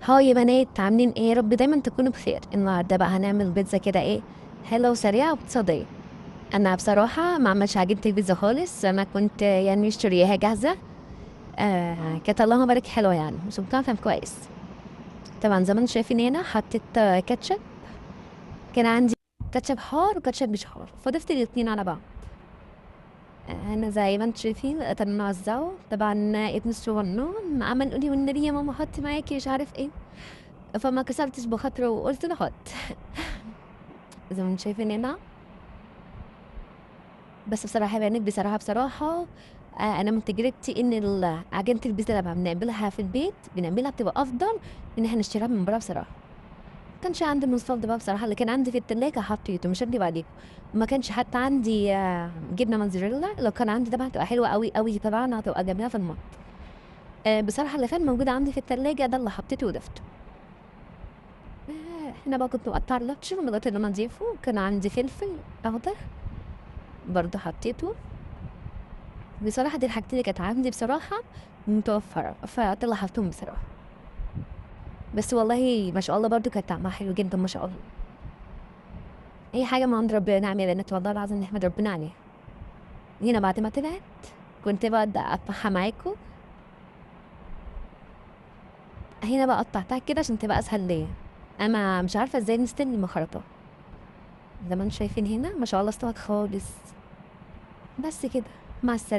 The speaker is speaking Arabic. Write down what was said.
هاي يا بنات، عاملين ايه؟ يا رب دايما تكونوا بخير. النهارده بقى هنعمل بيتزا كده، ايه حلوه وسريعه واقتصاديه. انا بصراحه ما عملتش عجينه البيتزا خالص، انا كنت يعني مشترياها جاهزه. كانت اللهم بارك حلوه يعني، مش بتعرف كويس. طبعا زي ما انتم شايفين هنا حطيت كاتشب. كان عندي كاتشب حار وكاتشب مش حار، فضفت الاتنين على بعض. انا زي ما انتم شايفين نوزعه. طبعا ابن الصغنون عمل يقول لي والنبي يا ماما حطي معاكي مش عارف ايه، فما كسرتش بخاطره وقلت له حط. زي ما انتم شايفين هنا. بس بصراحة يا بنات، بصراحة أنا من تجربتي إن عجينة البيتزا لما بنعملها في البيت بنعملها بتبقى أفضل من إن إحنا نشتريها من برا بصراحة. ما كانش عندي المواصفات ده بقى بصراحة، اللي كان عندي في التلاجة حطيته، مش هكدب عليكم. ما كانش حتى عندي جبنة موتزاريلا. لو كان عندي طبعا هتبقى حلوة أوي أوي، طبعا هتبقى جميلة في المطبخ. بصراحة اللي كان موجود عندي في التلاجة ده اللي حطيته وضفته. هنا بقى كنت مقطعة اللاتشو من لغاية اللي أنا أضيفه. كان عندي فلفل أخضر برضه حطيته. بصراحة دي الحاجتين اللي كانت عندي بصراحة متوفرة، فطلعتهم بصراحة. بس والله ما شاء الله برضو كانت طعمها حلو جدا ما شاء الله. أي حاجة من عند ربنا نعم يا بنات، والله العظيم نحمد ربنا عليها. هنا بعد ما طلعت كنت بقى أقطعها معاكم. هنا بقى قطعتها كده عشان تبقى أسهل ليا. أنا مش عارفة ازاي نستني المخرطة. زي ما انتم شايفين هنا ما شاء الله استوت خالص. بس كده، مع السلامة.